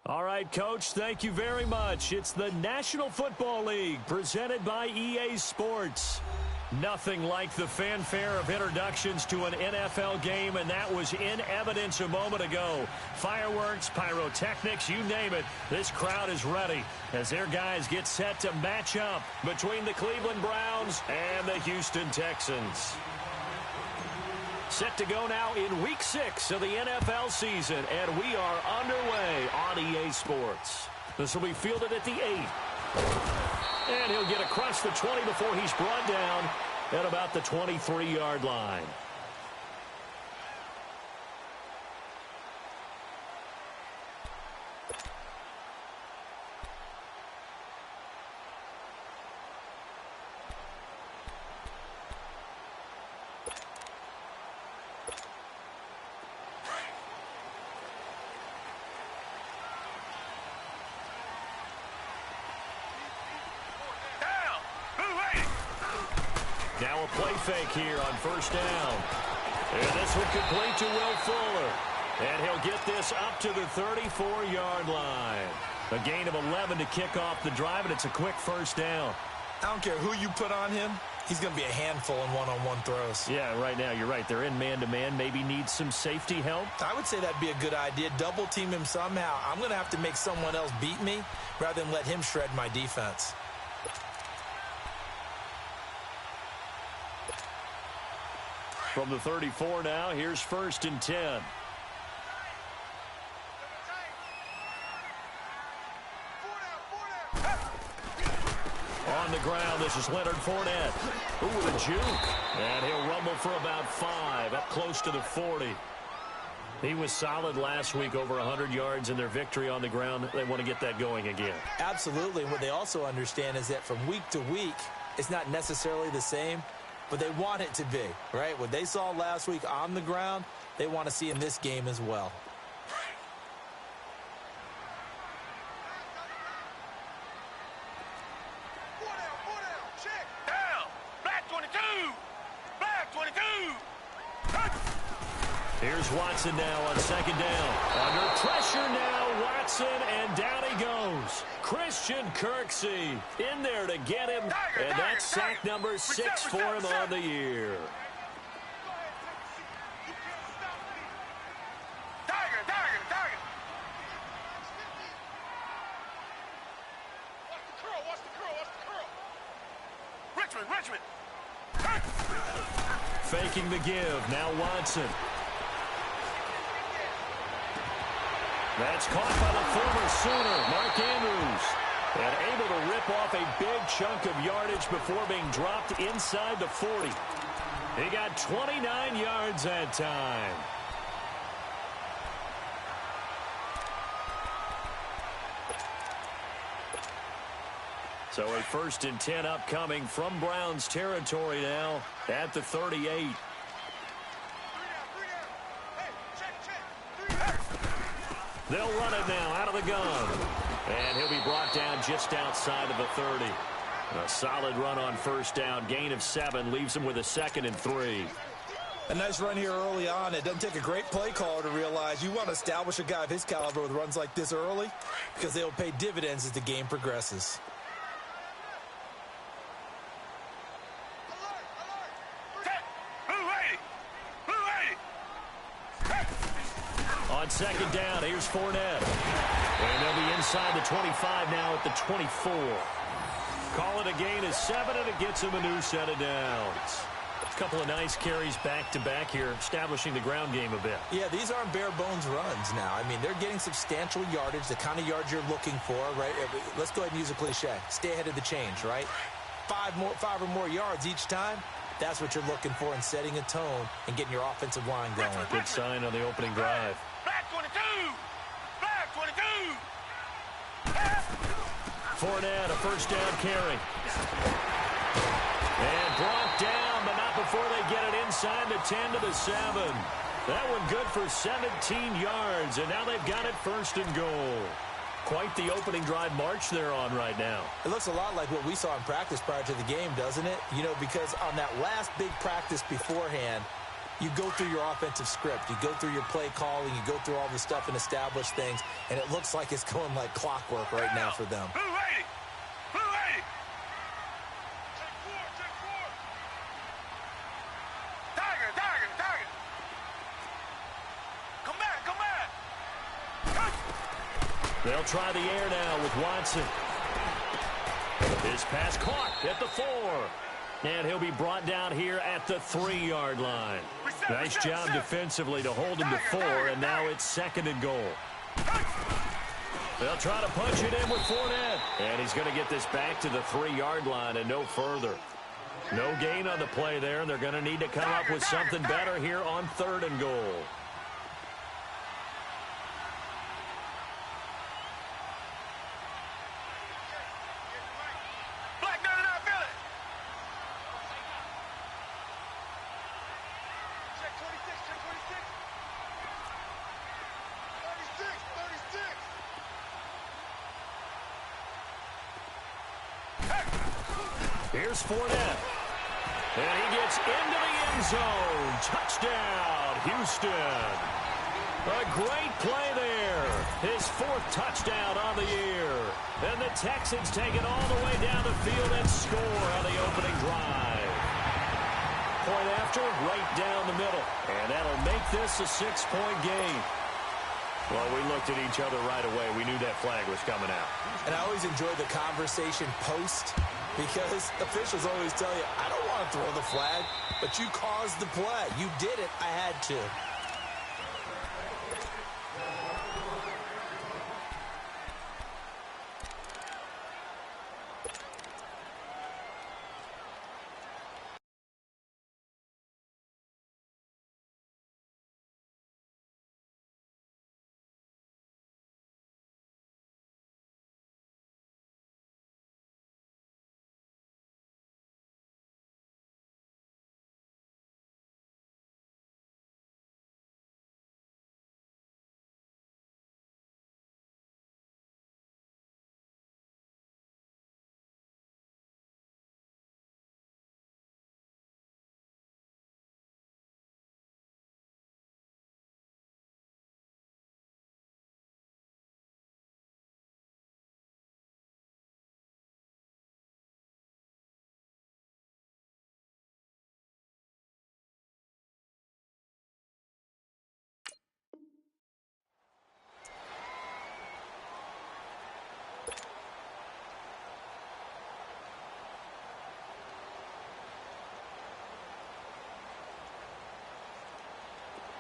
All right, Coach, thank you very much. It's the National Football League presented by EA Sports. Nothing like the fanfare of introductions to an NFL game, and that was in evidence a moment ago. Fireworks, pyrotechnics, you name it. This crowd is ready as their guys get set to match up between the Cleveland Browns and the Houston Texans. Set to go now in Week 6 of the NFL season, and we are underway on EA Sports. This will be fielded at the 8. And he'll get across the 20 before he's brought down at about the 23-yard line. Now a play fake here on first down. And this one complete to Will Fuller. And he'll get this up to the 34-yard line. A gain of 11 to kick off the drive, and it's a quick first down. I don't care who you put on him. He's going to be a handful in one-on-one throws. Yeah, right now, you're right. They're in man-to-man. Maybe needs some safety help. I would say that'd be a good idea. Double-team him somehow. I'm going to have to make someone else beat me rather than let him shred my defense. From the 34 now, here's 1st and 10. On the ground, this is Leonard Fournette. Ooh, with a juke. And he'll rumble for about 5, up close to the 40. He was solid last week, over 100 yards in their victory on the ground. They want to get that going again. Absolutely. And what they also understand is that from week to week, it's not necessarily the same, but they want it to be, right? What they saw last week on the ground, they want to see in this game as well. Here's Watson now on 2nd down. Under pressure now, Watson, and down he goes. Christian Kirksey in there to get him, and that's sack number 6 for him on the year. Richmond. Faking the give, now Watson. That's caught by the former Sooner, Mark Andrews. And able to rip off a big chunk of yardage before being dropped inside the 40. He got 29 yards that time. So a 1st and 10 upcoming from Browns territory now at the 38. They'll run it now out of the gun. And he'll be brought down just outside of the 30. A solid run on 1st down. Gain of 7 leaves him with a 2nd and 3. A nice run here early on. It doesn't take a great play caller to realize you want to establish a guy of his caliber with runs like this early because they'll pay dividends as the game progresses. On 2nd down, here's Fournette. And they'll be inside the 25 now at the 24. Call it a gain of 7, and it gets him a new set of downs. A couple of nice carries back-to-back here, establishing the ground game a bit. Yeah, these aren't bare-bones runs now. I mean, they're getting substantial yardage, the kind of yards you're looking for, right? Let's go ahead and use a cliche. Stay ahead of the change, right? 5 or more yards each time. That's what you're looking for in setting a tone and getting your offensive line going. Good sign on the opening drive. Back 22! Back 22! Fournette, a 1st down carry. And brought down, but not before they get it inside the 10 to the 7. That one good for 17 yards, and now they've got it 1st and goal. Quite the opening drive march they're on right now. It looks a lot like what we saw in practice prior to the game, doesn't it? You know, because on that last big practice beforehand, you go through your offensive script. You go through your play calling. You go through all the stuff and establish things, and it looks like it's going like clockwork right now for them. Blue 80! Blue 80! Tiger, Tiger, Tiger! Come back, come back! They'll try the air now with Watson. His pass caught at the 4. And he'll be brought down here at the 3-yard line. Nice job defensively to hold him to 4, and now it's 2nd and goal. They'll try to punch it in with Fournette. And he's going to get this back to the 3-yard line and no further. No gain on the play there, and they're going to need to come up with something better here on 3rd and goal. Here's Fournette. And he gets into the end zone. Touchdown, Houston. A great play there. His 4th touchdown on the year. And the Texans take it all the way down the field and score on the opening drive. Point after, right down the middle. And that'll make this a 6-point game. Well, we looked at each other right away. We knew that flag was coming out. And I always enjoy the conversation post, because officials always tell you, I don't want to throw the flag, but you caused the play. You did it. I had to.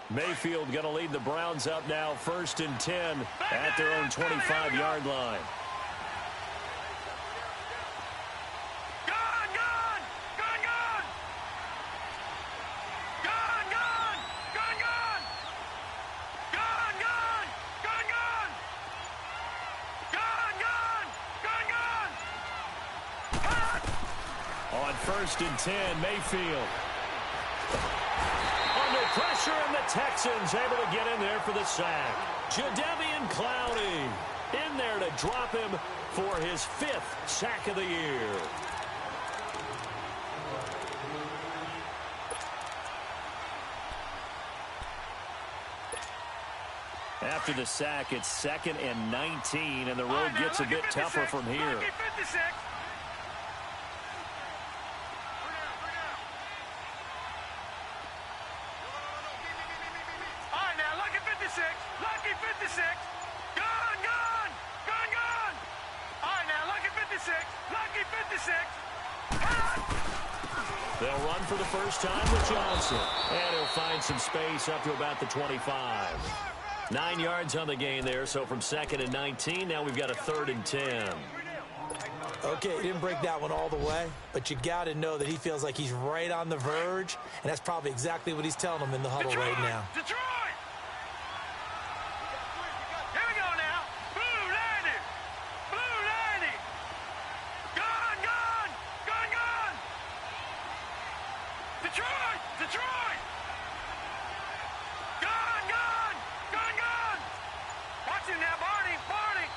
Mayfield going to lead the Browns up now, 1st and 10 at their own 25-yard line. Gone, gone! Gone, gone! Gone, gone! Gone, gone! Gone, gone! Gone, gone! Gone, gone! Gone, gone! On 1st and 10, Mayfield. Pressure, and the Texans able to get in there for the sack. Jadeveon Clowney in there to drop him for his 5th sack of the year. After the sack, it's 2nd and 19, and the road gets a bit tougher from here. Lucky 56. Gone, gone. Gone, gone. All right, now, lucky 56. Lucky 56. They'll run for the first time with Johnson. And he'll find some space up to about the 25. 9 yards on the gain there, so from 2nd and 19, now we've got a 3rd and 10. Okay, he didn't break that one all the way, but you got to know that he feels like he's right on the verge, and that's probably exactly what he's telling them in the huddle right now. Detroit! Here we go now. Blue 90. Blue 90. Gone, gone. Gone, gone. Detroit! Detroit! Gone, gone. Gone, gone. Watch him now, Barney. Barney.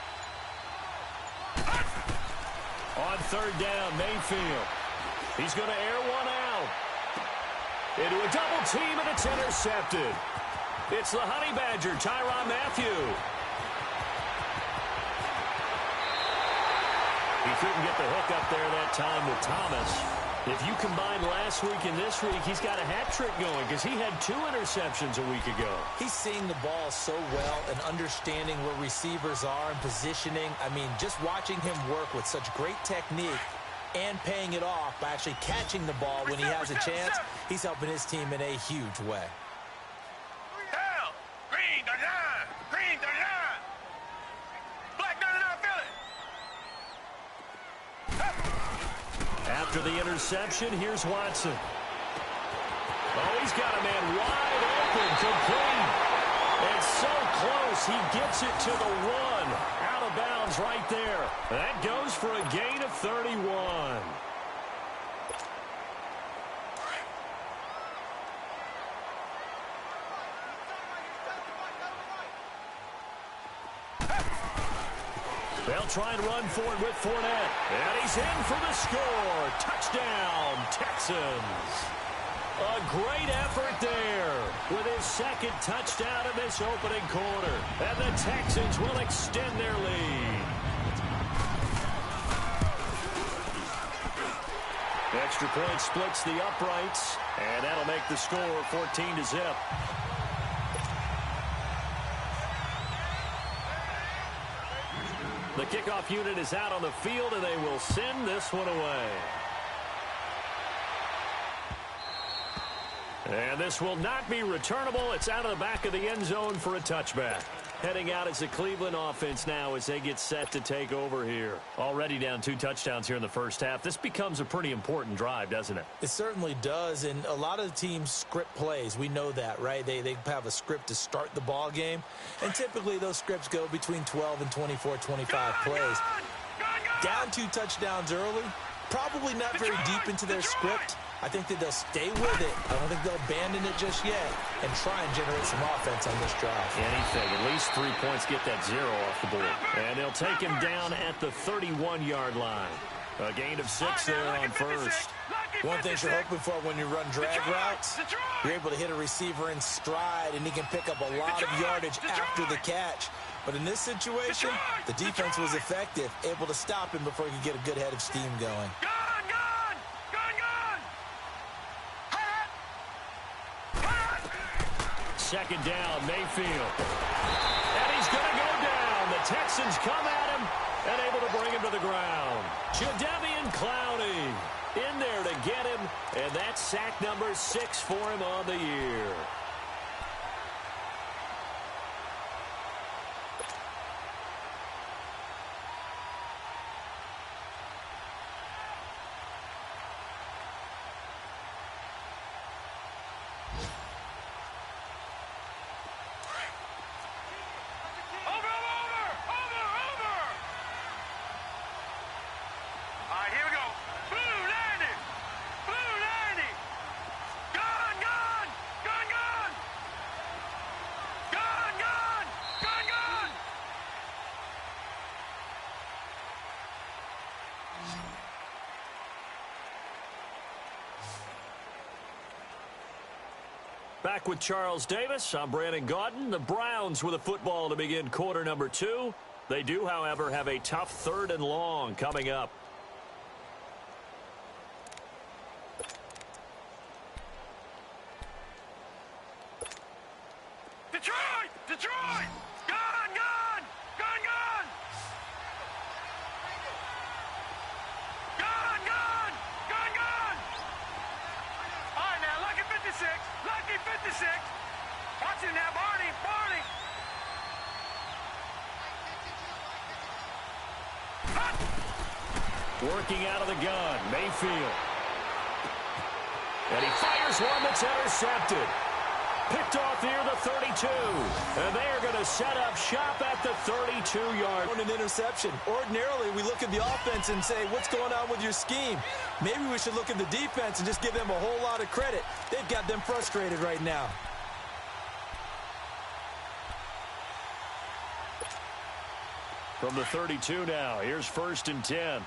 On 3rd down, Mayfield. He's going to air one out. Into a double team, and it's intercepted. It's the Honey Badger, Tyrann Mathieu. He couldn't get the hook up there that time with Thomas. If you combine last week and this week, he's got a hat trick going because he had 2 interceptions a week ago. He's seeing the ball so well and understanding where receivers are and positioning. I mean, just watching him work with such great technique and paying it off by actually catching the ball when he has a chance, he's helping his team in a huge way. Green 39! Green 39! Black 99 Philly! After the interception, here's Watson. Oh, he's got a man wide open, complete. And so close, he gets it to the 1. Out of bounds right there. That goes for a gain of 31. They'll try and run for it with Fournette. And he's in for the score. Touchdown, Texans. A great effort there with his second touchdown in this opening quarter. And the Texans will extend their lead. Extra point splits the uprights. And that'll make the score 14-0. The kickoff unit is out on the field, and they will send this one away. And this will not be returnable. It's out of the back of the end zone for a touchback. Heading out is the Cleveland offense now as they get set to take over here. Already down 2 touchdowns here in the first half. This becomes a pretty important drive, doesn't it? It certainly does, and a lot of the teams script plays. We know that, right? They have a script to start the ball game, and typically those scripts go between 12 and 24, 25 plays. Down 2 touchdowns early, probably not very deep into their script. I think that they'll stay with it. I don't think they'll abandon it just yet and try and generate some offense on this drive. Anything. At least 3 points, get that 0 off the board. And they'll take him down at the 31-yard line. A gain of 6 there on first. One thing you're hoping for when you run drag routes, you're able to hit a receiver in stride, and he can pick up a lot of yardage after the catch. But in this situation, the defense was effective, able to stop him before he could get a good head of steam going. Second down, Mayfield. And he's going to go down. The Texans come at him and able to bring him to the ground. Jadeveon Clowney in there to get him, and that's sack number 6 for him on the year. Back with Charles Davis, I'm Brandon Gaudin. The Browns with a football to begin quarter number 2. They do, however, have a tough 3rd and long coming up. Detroit! Detroit! Gone! Gone! Gone! Gone! Gone! Gone! Gone! Gone! All right, now, lucky 56. Lucky 56. Watch him now, Barney. Barney. Working out of the gun, Mayfield. And he fires one that's intercepted. Picked off near the 32. And they are going to set up shop at the 32-yard. An interception. Ordinarily, we look at the offense and say, what's going on with your scheme? Maybe we should look at the defense and just give them a whole lot of credit. They've got them frustrated right now. From the 32 now, here's 1st and 10.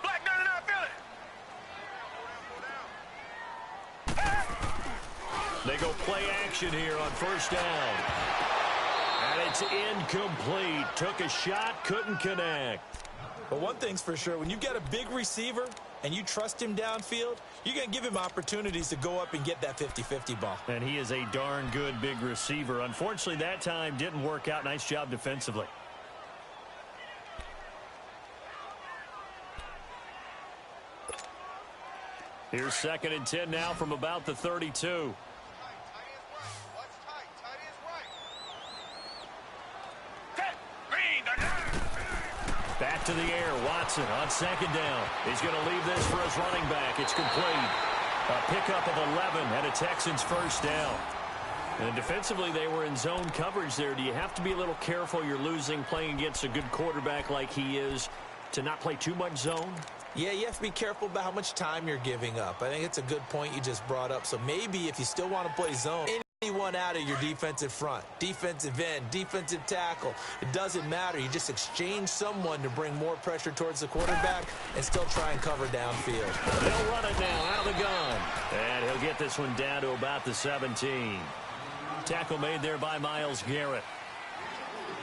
Black 99 Philly. They go play action here on first down. And it's incomplete. Took a shot, couldn't connect. But one thing's for sure, when you get a big receiver and you trust him downfield, you're going to give him opportunities to go up and get that 50-50 ball. And he is a darn good big receiver. Unfortunately, that time didn't work out. Nice job defensively. Here's 2nd and 10 now from about the 32. Back to the air. Watson on 2nd down. He's going to leave this for his running back. It's complete. A pickup of 11 and a Texans first down. And defensively, they were in zone coverage there. Do you have to be a little careful? You're losing playing against a good quarterback like he is to not play too much zone? Yeah, you have to be careful about how much time you're giving up. I think it's a good point you just brought up. So maybe if you still want to play zone, anyone out of your defensive front, defensive end, defensive tackle, it doesn't matter. You just exchange someone to bring more pressure towards the quarterback and still try and cover downfield. They'll run it now out of the gun. And he'll get this one down to about the 17. Tackle made there by Myles Garrett.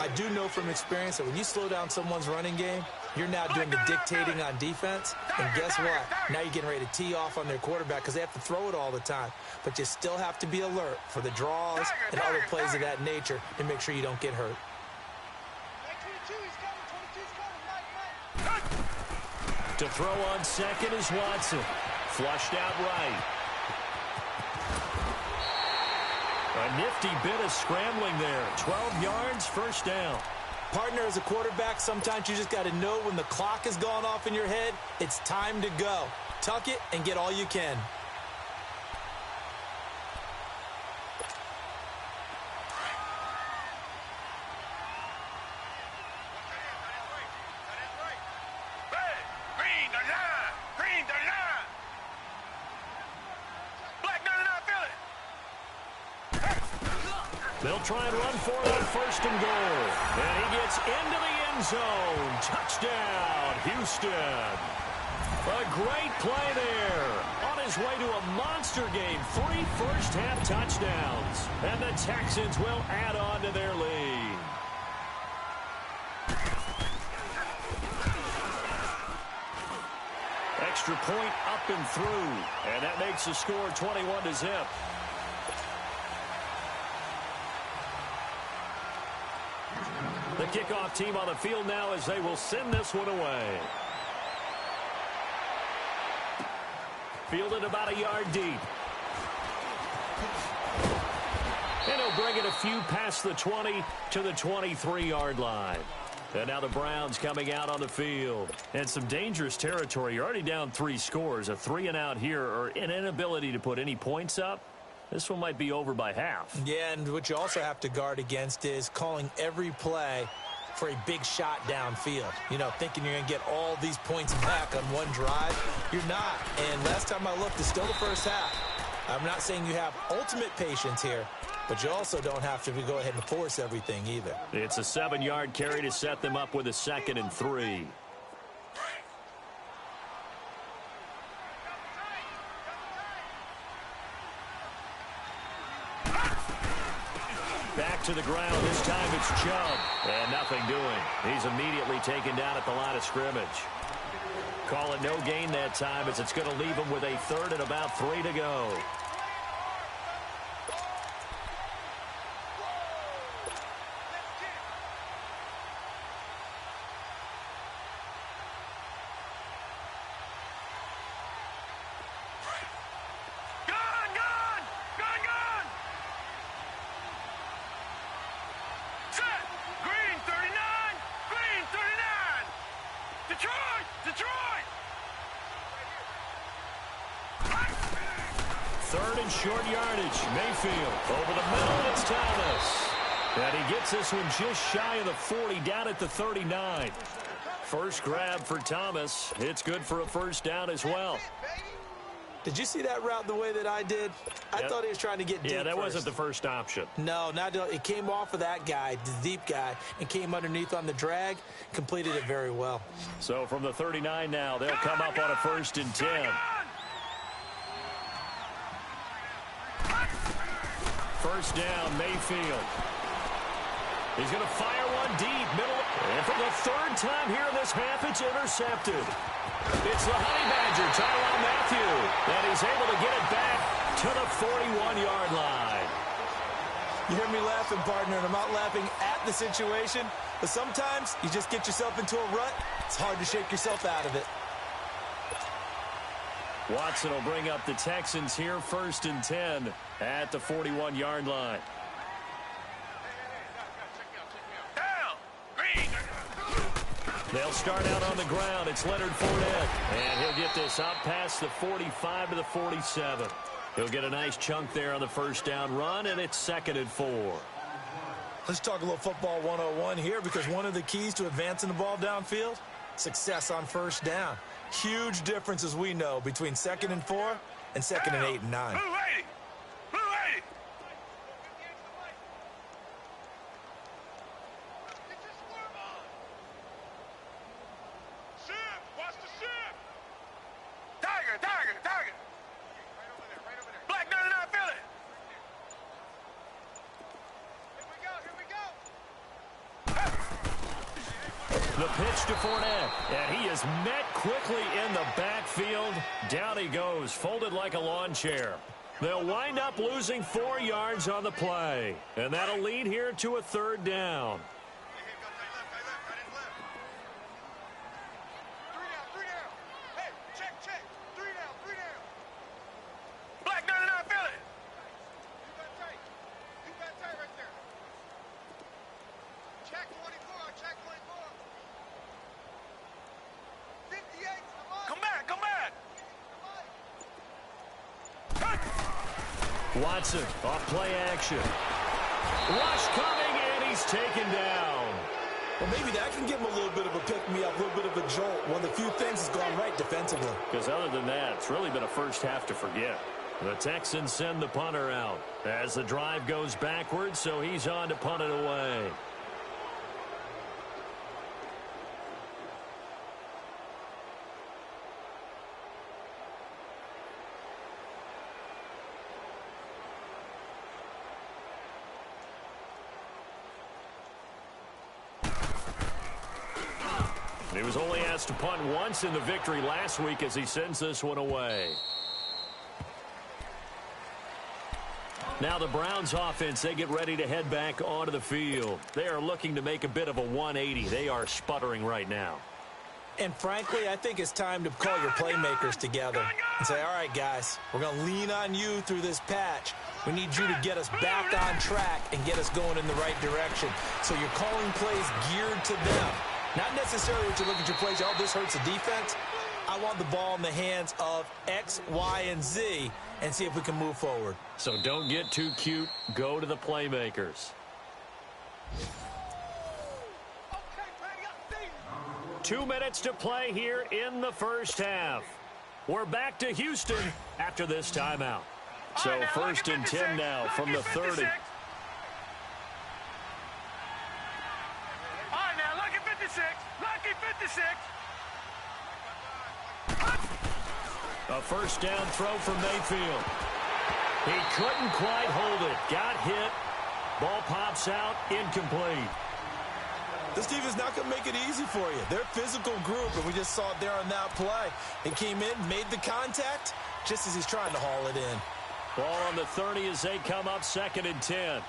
I do know from experience that when you slow down someone's running game, you're now doing the dictating on defense. And guess what? Now you're getting ready to tee off on their quarterback because they have to throw it all the time. But you still have to be alert for the draws and other plays of that nature to make sure you don't get hurt. To throw on 2nd is Watson. Flushed out right. A nifty bit of scrambling there. 12 yards, first down. Partner, as a quarterback, sometimes you just got to know when the clock has gone off in your head, it's time to go. Tuck it and get all you can. They'll try and run for it on 1st and goal. And he gets into the end zone. Touchdown, Houston. A great play there. On his way to a monster game. 3 first-half touchdowns. And the Texans will add on to their lead. Extra point up and through. And that makes the score 21-0. The kickoff team on the field now as they will send this one away. Fielded about a yard deep. And he'll bring it a few past the 20 to the 23-yard line. And now the Browns coming out on the field. And some dangerous territory. You're already down 3 scores. A 3-and-out here or an inability to put any points up. This one might be over by half. Yeah, and what you also have to guard against is calling every play for a big shot downfield. You know, thinking you're going to get all these points back on one drive. You're not. And last time I looked, it's still the first half. I'm not saying you have ultimate patience here, but you also don't have to go ahead and force everything either. It's a 7-yard carry to set them up with a 2nd and 3. Back to the ground. This time it's Chubb. And nothing doing. He's immediately taken down at the line of scrimmage. Call it no gain that time as it's going to leave him with a 3rd and about 3 to go. Short yardage. Mayfield over the middle. It's Thomas. And he gets this one just shy of the 40, down at the 39. First grab for Thomas. It's good for a first down as well. Did you see that route the way that I did? I thought he was trying to get deep. Yeah, that wasn't the first option. No, it came off of that guy, the deep guy, and came underneath on the drag. Completed it very well. So from the 39 now, they'll come up on a 1st and 10. First down, Mayfield. He's going to fire one deep, middle. And for the third time here in this half, it's intercepted. It's the Honey Badger, Tyrann Mathieu. And he's able to get it back to the 41-yard line. You hear me laughing, partner, and I'm not laughing at the situation. But sometimes you just get yourself into a rut. It's hard to shake yourself out of it. Watson will bring up the Texans here, 1st and 10 at the 41-yard line. They'll start out on the ground. It's Leonard Fournette. And he'll get this up past the 45 to the 47. He'll get a nice chunk there on the first down run, and it's 2nd and 4. Let's talk a little football 101 here, because one of the keys to advancing the ball downfield, success on first down. Huge difference, as we know, between 2nd and 4 and 2nd and 8 and 9. The pitch to Fournette, and he is met quickly in the backfield. Down he goes, folded like a lawn chair. They'll wind up losing 4 yards on the play, and that'll lead here to a 3rd down. Watson off play action. Rush coming, and he's taken down. Well, maybe that can give him a little bit of a pick-me-up, a little bit of a jolt. One of the few things has gone right defensively. Because other than that, it's really been a first half to forget. The Texans send the punter out as the drive goes backwards, so he's on to punt it away. He was only asked to punt once in the victory last week as he sends this one away. Now the Browns offense, they get ready to head back onto the field. They are looking to make a bit of a 180. They are sputtering right now. And frankly, I think it's time to call your playmakers together and say, all right, guys, we're going to lean on you through this patch. We need you to get us back on track and get us going in the right direction. So you're calling plays geared to them. Not necessarily that you look at your plays, oh, this hurts the defense. I want the ball in the hands of X, Y, and Z and see if we can move forward. So don't get too cute. Go to the playmakers. 2 minutes to play here in the first half. We're back to Houston after this timeout. So 1st and 10 now from the 30. Lucky 56. A first down throw from Mayfield. He couldn't quite hold it. Got hit. Ball pops out. Incomplete. This defense is not going to make it easy for you. They're a physical group, and we just saw it there on that play. He came in, made the contact, just as he's trying to haul it in. Ball on the 30 as they come up 2nd and 10.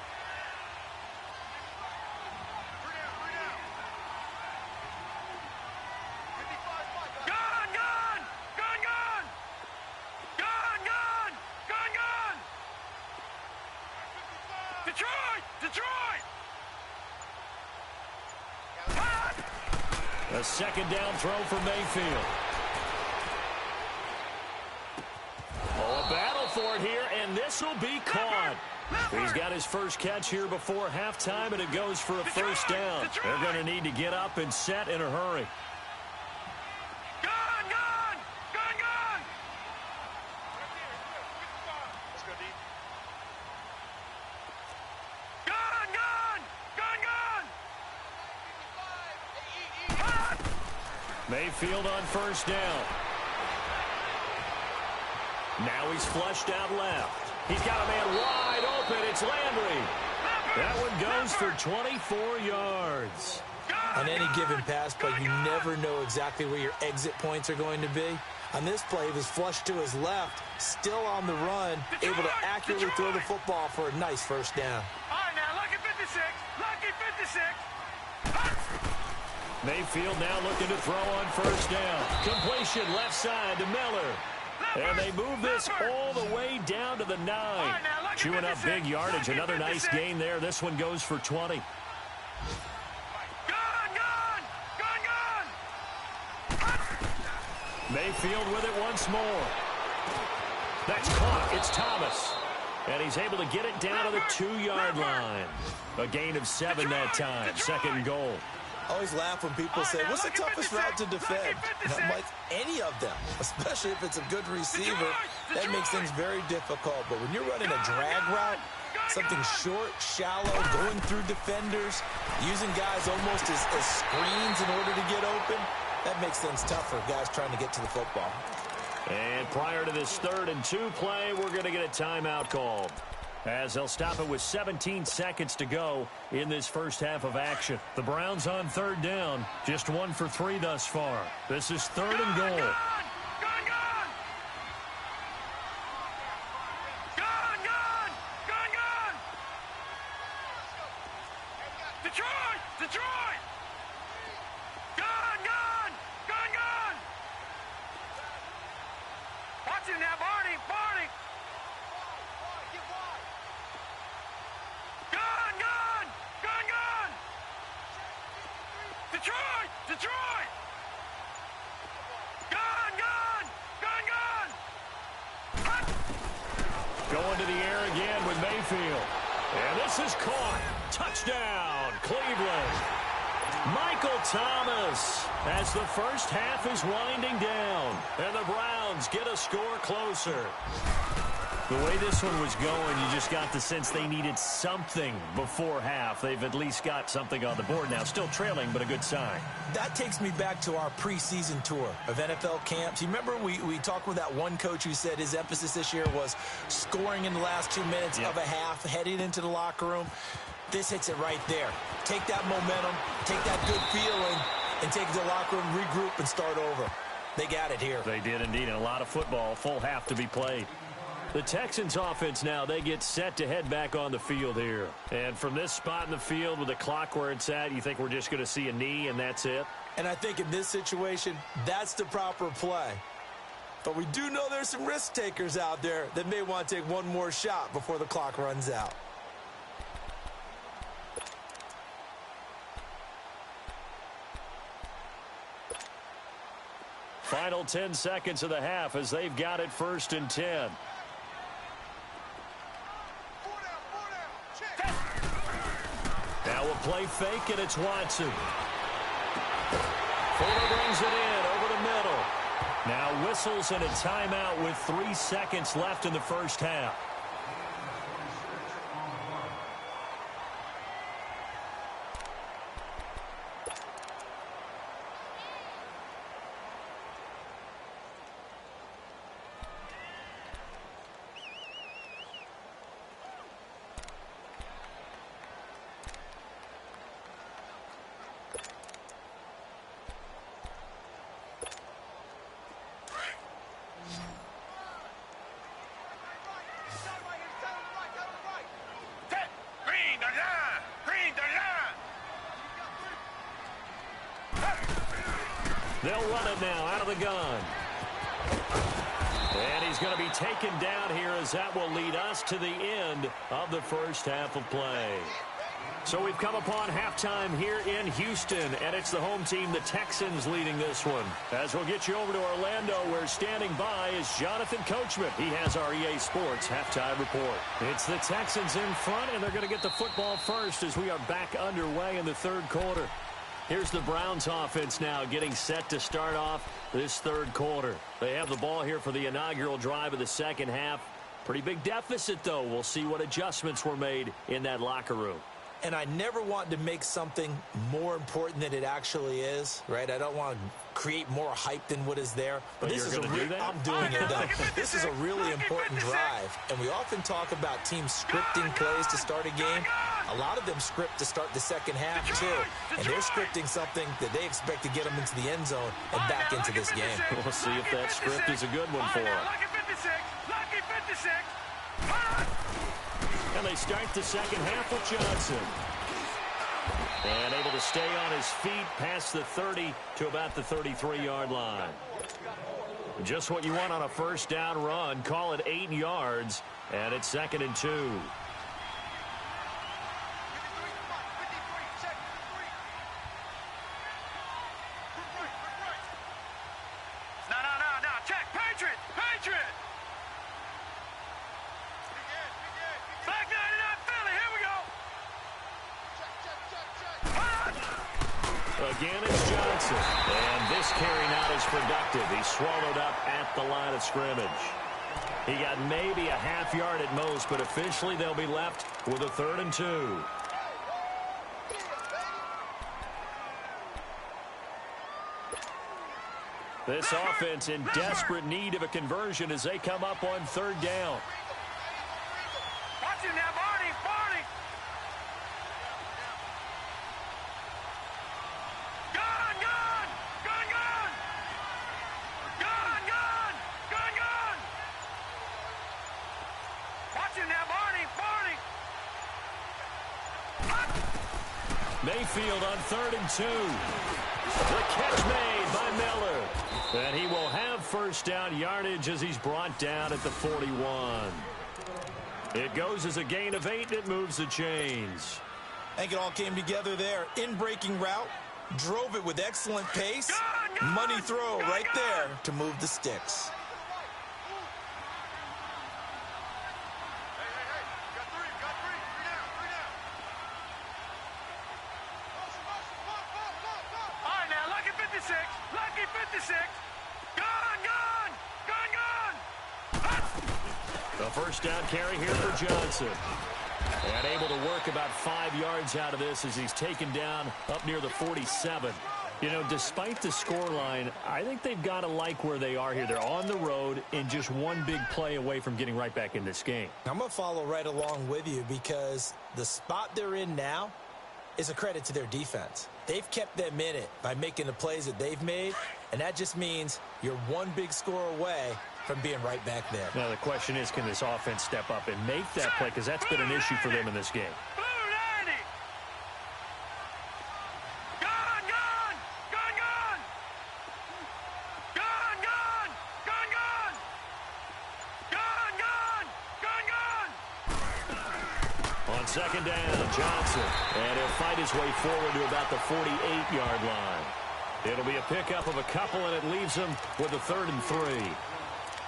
A 2nd down throw for Mayfield. Oh, a battle for it here, and this will be caught. He's got his first catch here before halftime, and it goes for a first down. They're going to need to get up and set in a hurry. Mayfield on first down. Now he's flushed out left. He's got a man wide open. It's Landry. That one goes for 24 yards. On any given pass play, you never know exactly where your exit points are going to be. On this play, he was flushed to his left, still on the run, able to accurately throw the football for a nice first down. All right, now, lucky 56. Lucky 56. Mayfield now looking to throw on first down. Completion left side to Miller. And they move this all the way down to the 9. Chewing up big yardage. Another nice gain there. This one goes for 20. Mayfield with it once more. That's caught. It's Thomas. And he's able to get it down to the 2-yard line. A gain of 7 that time. Second and goal. I always laugh when people say, what's the toughest route to defend? And I'm like, any of them, especially if it's a good receiver. That makes things very difficult. But when you're running a drag route, something short, shallow, going through defenders, using guys almost as screens in order to get open, that makes things tough for guys trying to get to the football. And prior to this 3rd and 2 play, we're going to get a timeout called, as they'll stop it with 17 seconds to go in this first half of action. The Browns on 3rd down, just 1 for 3 thus far. This is 3rd and goal. Detroit! Gun! Watch him now, Barney! Gun! Detroit! Gun! Going to the air again with Mayfield. And this is caught. Touchdown, Cleveland. Michael Thomas, as the first half is winding down, and the Browns get a score closer. The way this one was going, you just got the sense they needed something before half. They've at least got something on the board now. Still trailing, but a good sign. That takes me back to our preseason tour of NFL camps. You remember we talked with that one coach who said his emphasis this year was scoring in the last 2 minutes of a half, heading into the locker room. This hits it right there. Take that momentum, take that good feeling, and take it to the locker room, regroup, and start over. They got it here. They did indeed, and a lot of football, full half to be played. The Texans offense now, they get set to head back on the field here. And from this spot in the field with the clock where it's at, you think we're just going to see a knee and that's it? And I think in this situation, that's the proper play. But we do know there's some risk takers out there that may want to take one more shot before the clock runs out. Final 10 seconds of the half as they've got it 1st and 10. Now we'll play fake, and it's Watson. Fuller brings it in over the middle. Now whistles and a timeout with 3 seconds left in the first half. They'll run it now out of the gun. And he's going to be taken down here as that will lead us to the end of the first half of play. So we've come upon halftime here in Houston, and it's the home team, the Texans, leading this one. As we'll get you over to Orlando, where standing by is Jonathan Coachman. He has our EA Sports halftime report. It's the Texans in front, and they're going to get the football first as we are back underway in the 3rd quarter. Here's the Browns offense now getting set to start off this 3rd quarter. They have the ball here for the inaugural drive of the second half. Pretty big deficit, though. We'll see what adjustments were made in that locker room. And I never want to make something more important than it actually is, right? I don't want to create more hype than what is there. But this is I'm doing it, though. This is a really important drive, and we often talk about teams scripting plays to start a game. A lot of them script to start the second half, too, and they're scripting something that they expect to get them into the end zone and back into this game. We'll see if that script is a good one for them. And they start the second half with Johnson. And able to stay on his feet past the 30 to about the 33-yard line. Just what you want on a first down run. Call it 8 yards, and it's 2nd and 2. No. Check. Patriot. Black 99 Philly. Here we go. Again, it's Johnson. And this carry not as productive. He's swallowed up at the line of scrimmage. He got maybe a half yard at most, but officially they'll be left with a 3rd and 2. This offense in desperate need of a conversion as they come up on 3rd down. Watch him now, Barney. Gun. Watch him now, Barney. Mayfield on 3rd and 2. The catch made by Miller. And he will have first down yardage as he's brought down at the 41. It goes as a gain of 8, and it moves the chains. I think it all came together there. In-breaking route, drove it with excellent pace. Money throw right there to move the sticks. Lucky 56. Gun. The first down carry here for Johnson. And able to work about 5 yards out of this as he's taken down up near the 47. You know, despite the scoreline, I think they've got to like where they are here. They're on the road and just one big play away from getting right back in this game. I'm going to follow right along with you because the spot they're in now is a credit to their defense. They've kept them in it by making the plays that they've made, and that just means you're one big score away from being right back there. Now, the question is, can this offense step up and make that play? Because that's been an issue for them in this game. On second down, Johnson. And he'll fight his way forward to about the 48-yard line. It'll be a pickup of a couple, and it leaves him with a 3rd and 3.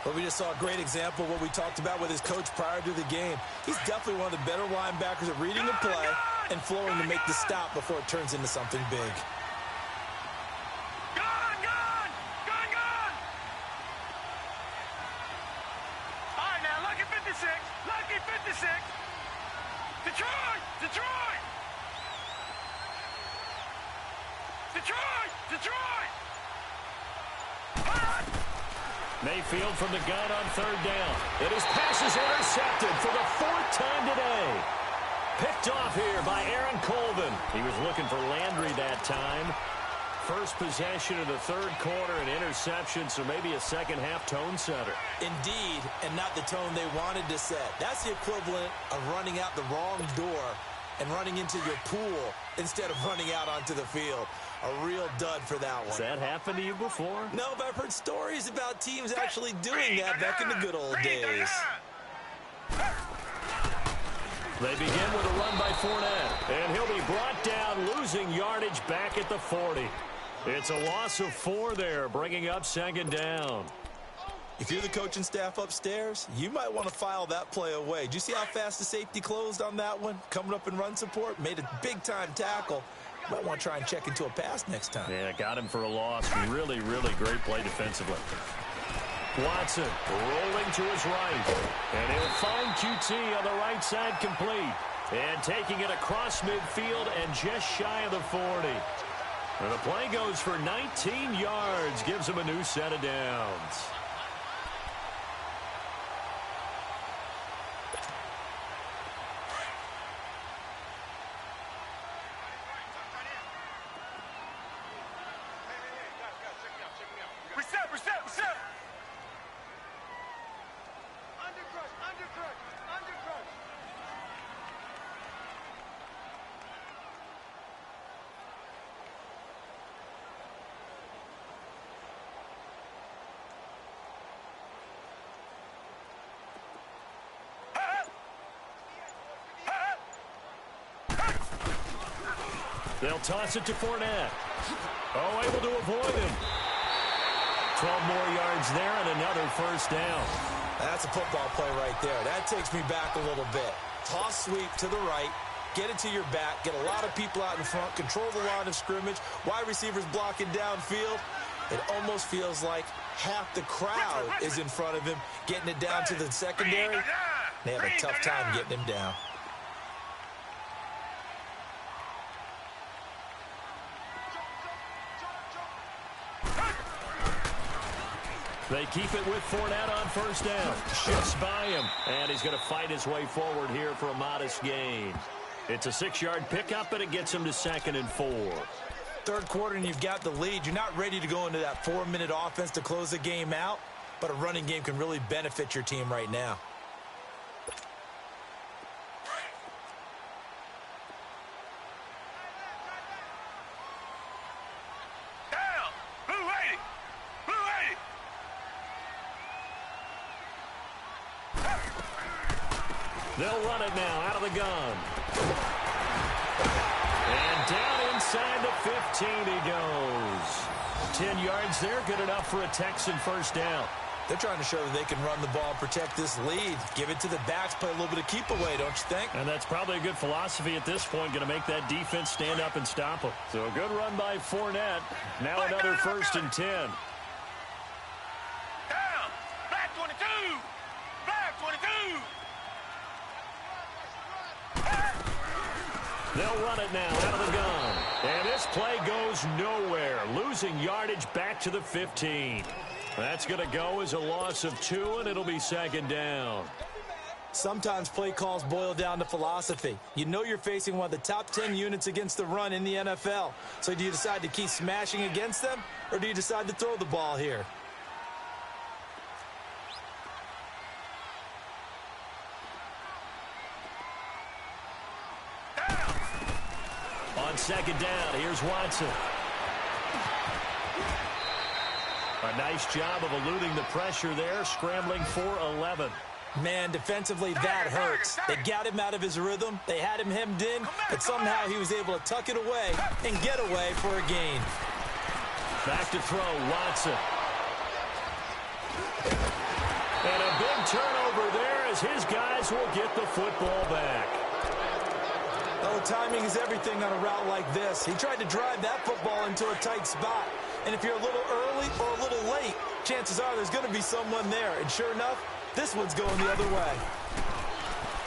Well, we just saw a great example of what we talked about with his coach prior to the game. He's definitely one of the better linebackers at reading a play and flowing to make the stop before it turns into something big. All right, now, lucky 56. Lucky 56. Detroit! Mayfield from the gun on 3rd down. And his pass is intercepted for the 4th time today. Picked off here by Aaron Colvin. He was looking for Landry that time. First possession of the 3rd quarter, an interception, so maybe a second-half tone setter. Indeed, and not the tone they wanted to set. That's the equivalent of running out the wrong door and running into your pool instead of running out onto the field. A real dud for that one. Has that happened to you before? No, but I've heard stories about teams actually doing that back in the good old days. They begin with a run by Fournette, and he'll be brought down, losing yardage back at the 40. It's a loss of 4 there, bringing up 2nd down. If you're the coaching staff upstairs, you might want to file that play away. Did you see how fast the safety closed on that one? Coming up in run support, made a big-time tackle. Might want to try and check into a pass next time. Yeah, got him for a loss. Really, really great play defensively. Watson rolling to his right. And he'll find QT on the right side complete. And taking it across midfield and just shy of the 40. And the play goes for 19 yards, gives him a new set of downs. Reset. They'll toss it to Fournette. Oh, able to avoid him. 12 more yards there and another first down. That's a football play right there. That takes me back a little bit. Toss sweep to the right. Get it to your back. Get a lot of people out in front. Control the line of scrimmage. Wide receivers blocking downfield. It almost feels like half the crowd is in front of him, getting it down to the secondary. They have a tough time getting him down. They keep it with Fournette on first down. Shifts by him, and he's going to fight his way forward here for a modest gain. It's a 6-yard pickup, and it gets him to 2nd and 4. Third quarter, and you've got the lead. You're not ready to go into that 4-minute offense to close the game out, but a running game can really benefit your team right now. They'll run it now out of the gun. And down inside the 15 he goes. 10 yards there, good enough for a Texan first down. They're trying to show that they can run the ball and protect this lead. Give it to the backs, play a little bit of keep away, don't you think? And that's probably a good philosophy at this point, going to make that defense stand up and stop them. So a good run by Fournette. Now another 1st and 10. Down. Back 22. Back 22. They'll run it now out of the gun. And this play goes nowhere. Losing yardage back to the 15. That's going to go as a loss of 2, and it'll be 2nd down. Sometimes play calls boil down to philosophy. You know you're facing one of the top 10 units against the run in the NFL. So do you decide to keep smashing against them, or do you decide to throw the ball here? On 2nd down, here's Watson. A nice job of eluding the pressure there, scrambling for 11. Man, defensively, that hurts. They got him out of his rhythm. They had him hemmed in, but somehow he was able to tuck it away and get away for a gain. Back to throw, Watson. And a big turnover there as his guys will get the football back. Oh, timing is everything on a route like this. He tried to drive that football into a tight spot. And if you're a little early or a little late, chances are there's going to be someone there. And sure enough, this one's going the other way.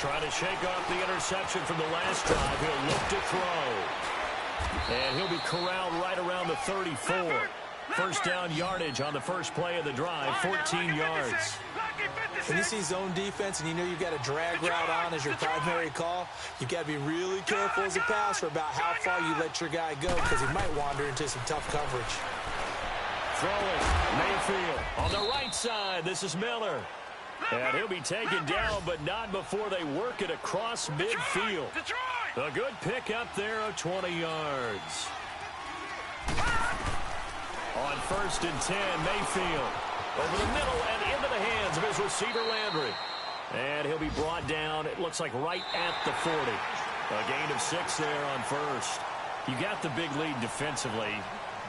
Trying to shake off the interception from the last drive. He'll look to throw. And he'll be corralled right around the 34. First down yardage on the first play of the drive, 14 yards. When you see zone defense and you know you've got a drag route on as your primary call, you've got to be really careful as a passer about how far you let your guy go because he might wander into some tough coverage. Throwing, Mayfield on the right side. This is Miller. And he'll be taken down, but not before they work it across midfield. A good pick up there of 20 yards. On 1st and 10, Mayfield over the middle and into the hands of his receiver, Landry. And he'll be brought down, it looks like right at the 40. A gain of 6 there on first. You got the big lead defensively.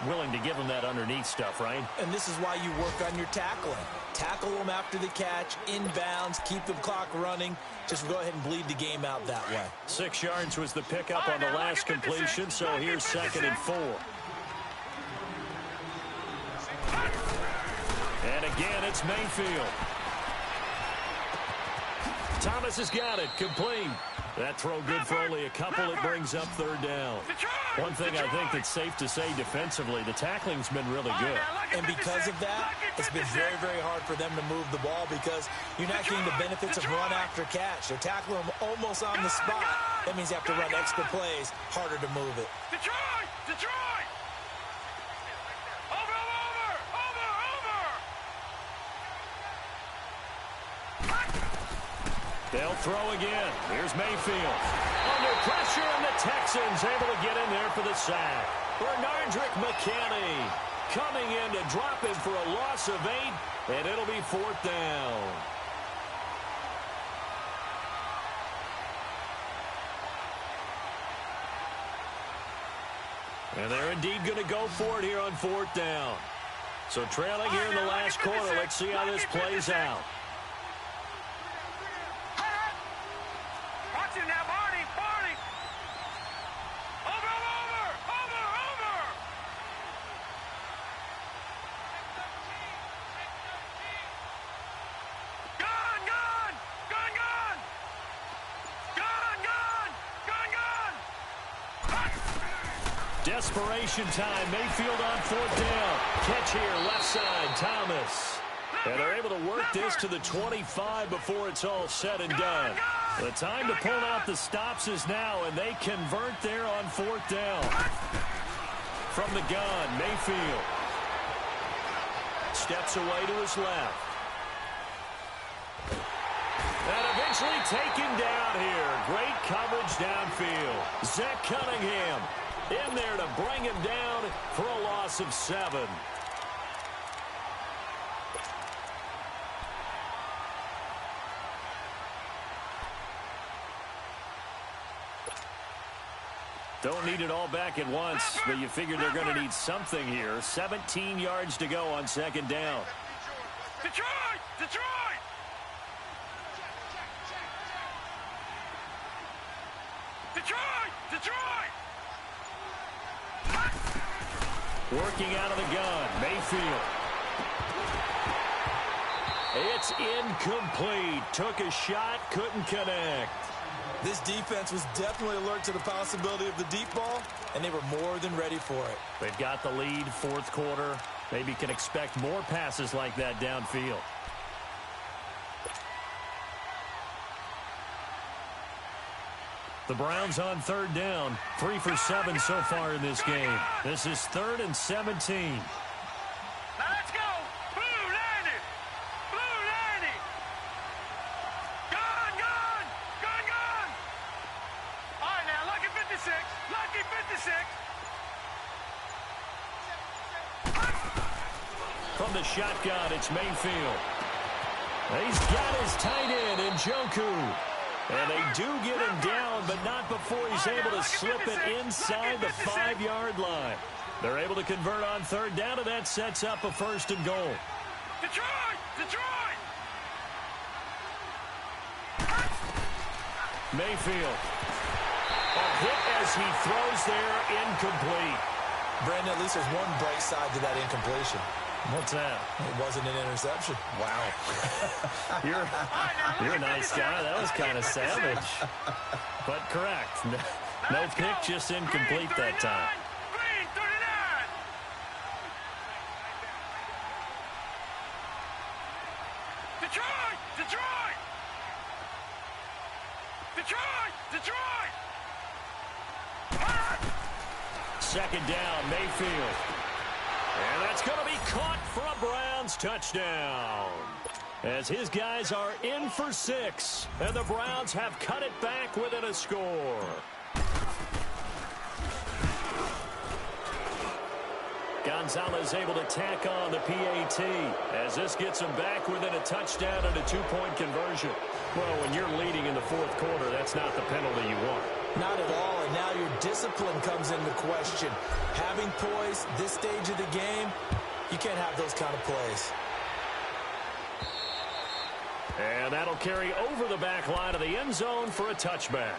Willing to give them that underneath stuff, right? And this is why you work on your tackling. Tackle them after the catch, inbounds, keep the clock running. Just go ahead and bleed the game out that way. 6 yards was the pickup on the last completion, so here's 2nd and 4. And again, it's Mayfield. Thomas has got it, complete. That throw good for only a couple. It brings up third down. One thing I think that's safe to say defensively, the tackling's been really good. And because of that, it's been very, very hard for them to move the ball because you're not getting the benefits of run after catch. They're tackling them almost on the spot. That means you have to run extra plays, harder to move it. Detroit! Detroit! Over! They'll throw again. Here's Mayfield. Under pressure, and the Texans able to get in there for the sack. Bernardrick McKinney coming in to drop him for a loss of 8, and it'll be fourth down. And they're indeed going to go for it here on fourth down. So trailing here in the last quarter. Let's see how this plays out. Watch it now, Barney! Over! Gone! Desperation time. Mayfield on fourth down. Catch here, left side, Thomas. And they're able to work this to the 25 before it's all said and done. The time to pull out the stops is now, and they convert there on fourth down. From the gun, Mayfield steps away to his left. And eventually taken down here. Great coverage downfield. Zach Cunningham in there to bring him down for a loss of 7. Don't need it all back at once, but you figure they're going to need something here. 17 yards to go on second down. Detroit! Working out of the gun, Mayfield. It's incomplete. Took a shot, couldn't connect. This defense was definitely alert to the possibility of the deep ball, and they were more than ready for it. They've got the lead, fourth quarter. Maybe can expect more passes like that downfield. The Browns on third down. 3 for 7 so far in this game. This is 3rd and 17. Now let's go! Blue 90! Gone! All right, now, lucky 56! From the shotgun, it's Mayfield. He's got his tight end in Njoku. And they do get him down, but not before he's able to slip it inside the 5-yard line. They're able to convert on third down, and that sets up a 1st and goal. Detroit! Mayfield. A hit as he throws there, incomplete. Brandon, at least there's one bright side to that incompletion. What's that? It wasn't an interception. Wow. You're a nice guy. That was kind of savage. But correct. No pick, just incomplete that time. Green 39! Detroit! Second down, Mayfield. And that's going to be caught for a Browns touchdown. As his guys are in for 6. And the Browns have cut it back within a score. Gonzalez able to tack on the PAT as this gets him back within a touchdown and a 2-point conversion. Well, when you're leading in the fourth quarter, that's not the penalty you want. Not at all, and now your discipline comes into question. Having poise this stage of the game, you can't have those kind of plays. And that'll carry over the back line of the end zone for a touchback.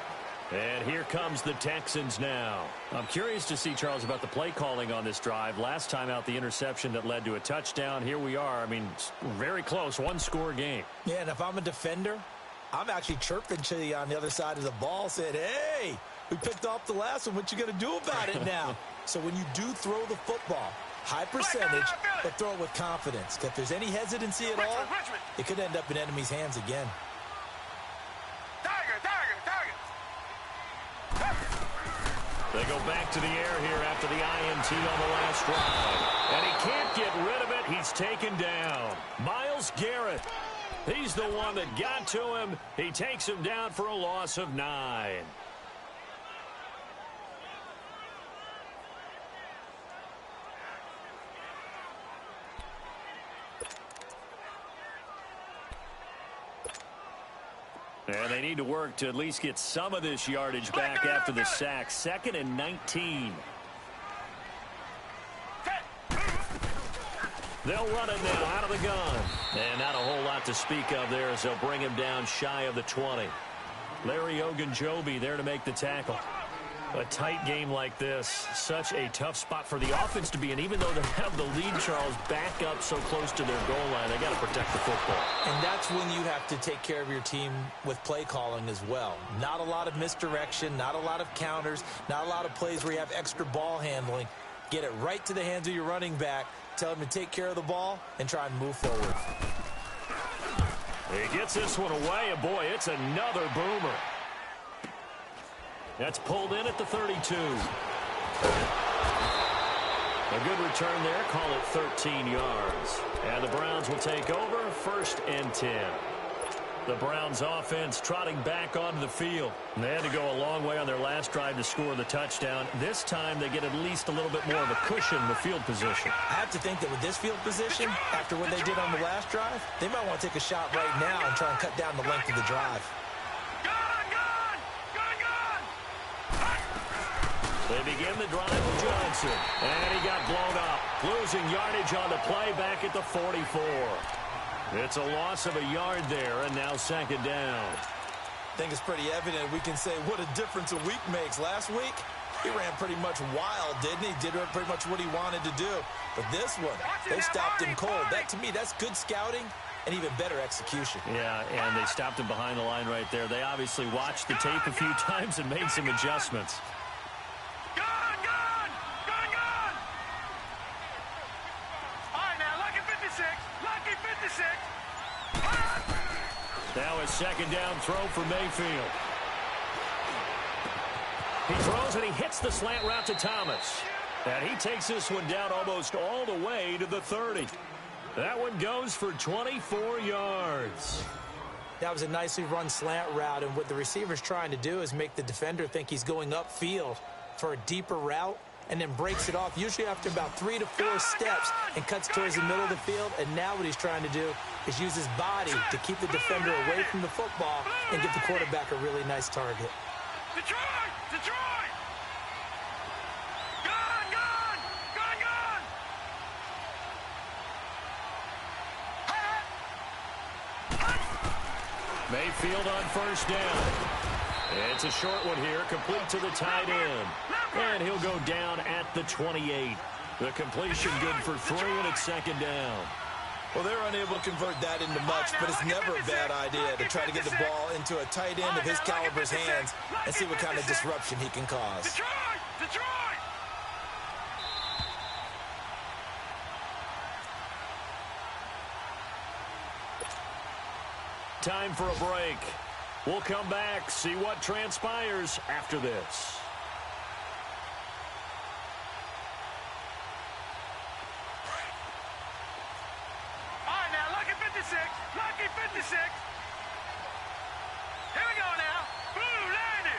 And here comes the Texans now. I'm curious to see, Charles, about the play calling on this drive. Last time out, the interception that led to a touchdown. Here we are. I mean, very close, one-score game. Yeah, and if I'm a defender, I'm actually chirping to you on the other side of the ball, saying, hey, we picked off the last one. What you going to do about it now? So when you do throw the football, high percentage, but throw it with confidence. If there's any hesitancy at all, it could end up in enemy's hands again. They go back to the air here after the INT on the last drive. And he can't get rid of it. He's taken down. Myles Garrett. He's the one that got to him. He takes him down for a loss of 9. And they need to work to at least get some of this yardage back after the sack. 2nd and 19. They'll run it now out of the gun. And not a whole lot to speak of there as they'll bring him down shy of the 20. Larry Ogunjobi there to make the tackle. A tight game like this, such a tough spot for the offense to be in. Even though they have the lead, Charles, back up so close to their goal line, they got to protect the football. And that's when you have to take care of your team with play calling as well. Not a lot of misdirection, not a lot of counters, not a lot of plays where you have extra ball handling. Get it right to the hands of your running back, tell him to take care of the ball, and try and move forward. He gets this one away, and boy, it's another boomer. That's pulled in at the 32. A good return there. Call it 13 yards. And the Browns will take over 1st and 10. The Browns offense trotting back onto the field. And they had to go a long way on their last drive to score the touchdown. This time they get at least a little bit more of a cushion with field position. I have to think that with this field position, after what they did on the last drive, they might want to take a shot right now and try and cut down the length of the drive. They begin the drive with Johnson. And he got blown up. Losing yardage on the play back at the 44. It's a loss of a yard there, and now 2nd down. I think it's pretty evident. We can say what a difference a week makes. Last week, he ran pretty much wild, didn't he? Did pretty much what he wanted to do. But this one, they stopped him cold. That, to me, that's good scouting and even better execution. Yeah, and they stopped him behind the line right there. They obviously watched the tape a few times and made some adjustments. Now a 2nd down throw for Mayfield. He throws and he hits the slant route to Thomas. And he takes this one down almost all the way to the 30. That one goes for 24 yards. That was a nicely run slant route, and what the receiver's trying to do is make the defender think he's going upfield for a deeper route, and then breaks it off, usually after about 3 to 4 steps, and cuts towards the middle of the field. And now what he's trying to do is use his body to keep the defender away from the football and give the quarterback a really nice target. Detroit! Detroit! Gun! Gun! Gun! Gun! Mayfield on 1st down. It's a short one here, complete to the tight end. And he'll go down at the 28. The completion good for 3, and it's 2nd down. Well, they're unable to convert that into much, but it's never a bad idea to try to get the ball into a tight end of his caliber's hands and see what kind of disruption he can cause. Detroit! Detroit! Time for a break. We'll come back, see what transpires after this. All right, now, lucky 56. Lucky 56. Here we go now. Blue 90.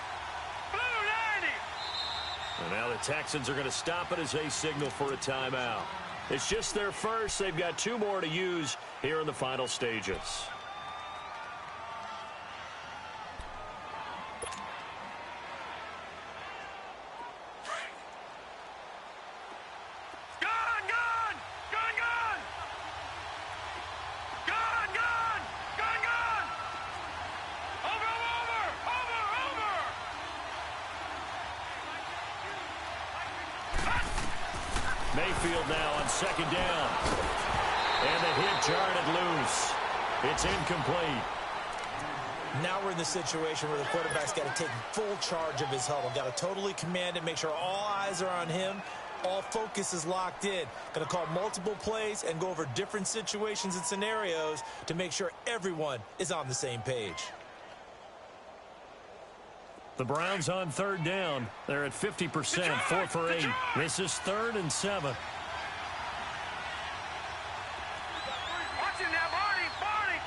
Blue 90. And now the Texans are going to stop it as they signal for a timeout. It's just their first. They've got 2 more to use here in the final stages. Mayfield now on 2nd down. And the hit jarred it loose. It's incomplete. Now we're in the situation where the quarterback's got to take full charge of his huddle. Got to totally command it, make sure all eyes are on him. All focus is locked in. Going to call multiple plays and go over different situations and scenarios to make sure everyone is on the same page. The Browns on third down. They're at 50%, 4 for 8. This is 3rd and 7. Watch it now, Barney, Barney.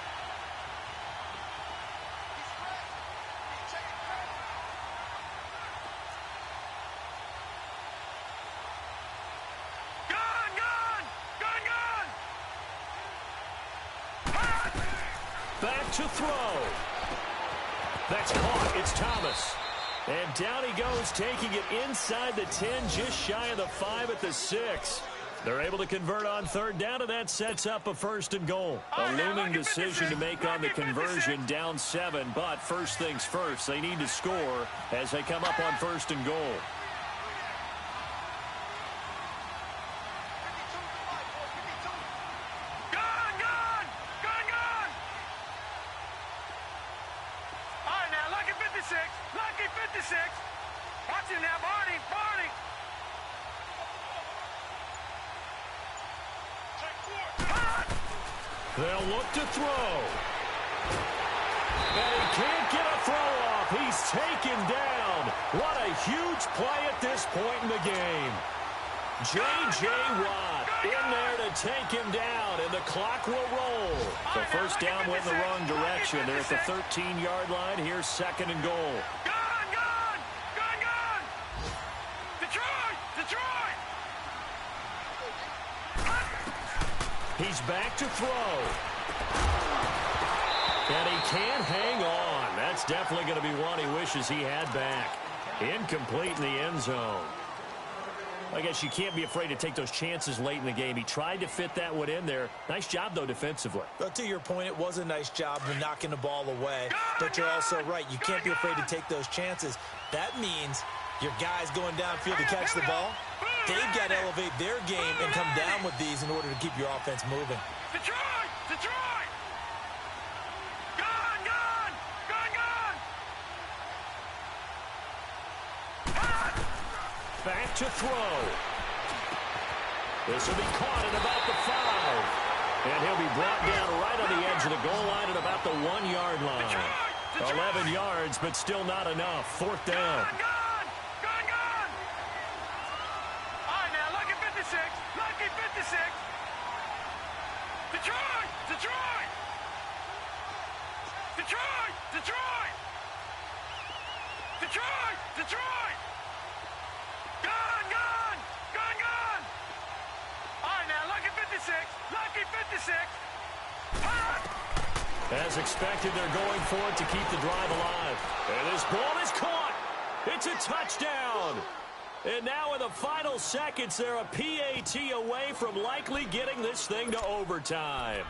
Back to throw. That's caught. It's Thomas. And down he goes, taking it inside the 10, just shy of the 5 at the 6. They're able to convert on third down, and that sets up a 1st and goal. A looming decision to make on the conversion, down 7. But first things first, they need to score as they come up on 1st and goal. Lucky 56. Watch it now, Barney, Barney. They'll look to throw. And he can't get a throw off. He's taken down. What a huge play at this point in the game. J.J. Watt in there to take him down, and the clock will roll. The first down went in the wrong direction. They're at the 13-yard line. Here's 2nd and goal. He's back to throw. And he can't hang on. That's definitely going to be one he wishes he had back. Incomplete in the end zone. I guess you can't be afraid to take those chances late in the game. He tried to fit that one in there. Nice job, though, defensively. Well, to your point, it was a nice job of knocking the ball away. But you're also right. You can't be afraid to take those chances. That means your guys going downfield to catch the ball, they've got to elevate their game and come down with these in order to keep your offense moving. Detroit! Detroit! Gone! Back to throw. This will be caught at about the 5. And he'll be brought down right on the edge of the goal line at about the 1-yard line. 11 yards, but still not enough. 4th down. Lucky 56. Detroit! Detroit! Detroit! Detroit! Detroit! Detroit! Gone! All right, now, Lucky 56. Lucky 56. As expected, they're going for it to keep the drive alive. And this ball is caught. It's a touchdown. And now in the final seconds, they're a PAT away from likely getting this thing to overtime.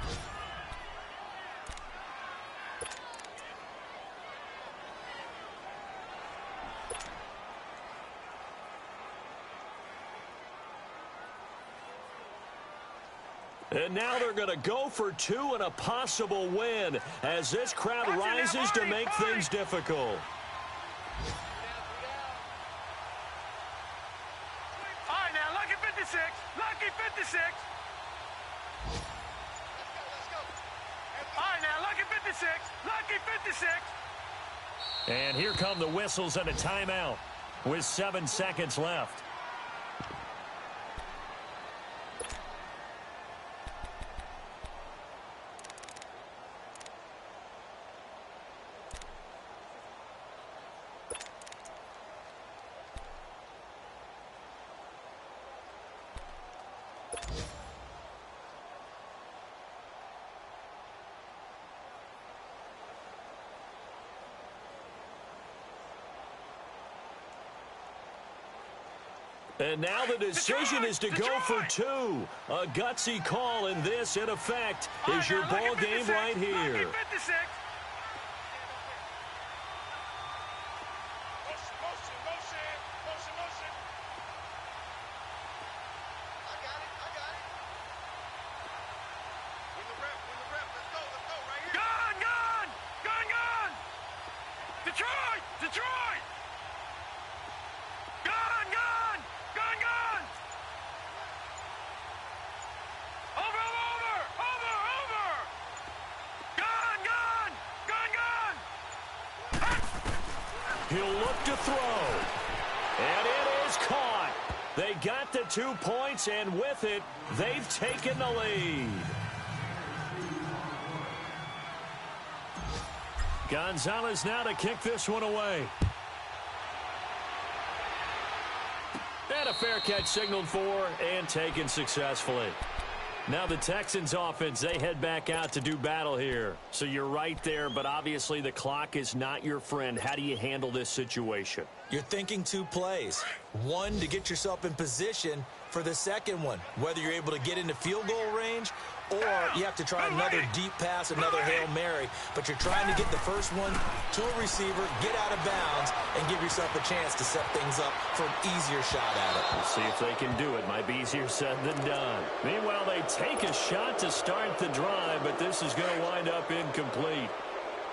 And now they're going to go for 2 and a possible win as this crowd rises to make things difficult. Lucky 56. All right, now, Lucky 56. Lucky 56. And here come the whistles and a timeout with 7 seconds left. And now the decision is to go for 2. A gutsy call, and this, in effect, is your ball game right here. He'll look to throw. And it is caught. They got the 2 points, and with it, they've taken the lead. Gonzalez now to kick this one away. And a fair catch signaled for and taken successfully. Now the Texans offense, they head back out to do battle here. So you're right there, but obviously the clock is not your friend. How do you handle this situation? You're thinking 2 plays. One, to get yourself in position for the second one, whether you're able to get into field goal range or you have to try another deep pass, another Hail Mary. But you're trying to get the first one to a receiver, get out of bounds, and give yourself a chance to set things up for an easier shot at it. We'll see if they can do it. Might be easier said than done. Meanwhile, they take a shot to start the drive, but this is going to wind up incomplete.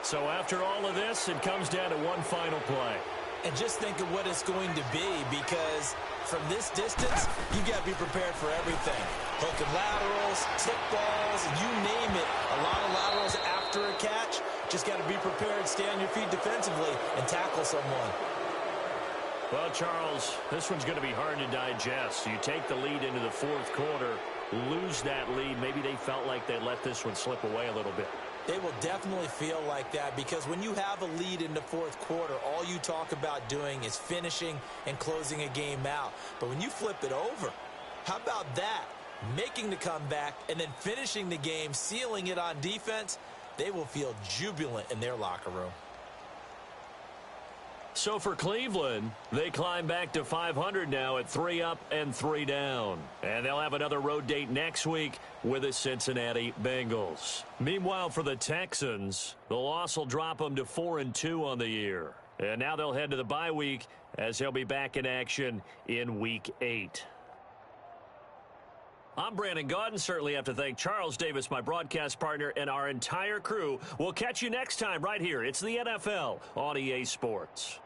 So after all of this, it comes down to one final play. And just think of what it's going to be, because from this distance, you got to be prepared for everything. Hook and laterals, tip balls, you name it. A lot of laterals after a catch. Just got to be prepared, stay on your feet defensively, and tackle someone. Well, Charles, this one's going to be hard to digest. You take the lead into the fourth quarter, lose that lead. Maybe they felt like they let this one slip away a little bit. They will definitely feel like that, because when you have a lead in the fourth quarter, all you talk about doing is finishing and closing a game out. But when you flip it over, how about that? Making the comeback and then finishing the game, sealing it on defense, they will feel jubilant in their locker room. So for Cleveland, they climb back to 500 now at 3 up and 3 down. And they'll have another road date next week with the Cincinnati Bengals. Meanwhile, for the Texans, the loss will drop them to 4-2 on the year. And now they'll head to the bye week as they'll be back in action in Week 8. I'm Brandon Gaudin. Certainly have to thank Charles Davis, my broadcast partner, and our entire crew. We'll catch you next time right here. It's the NFL on EA Sports.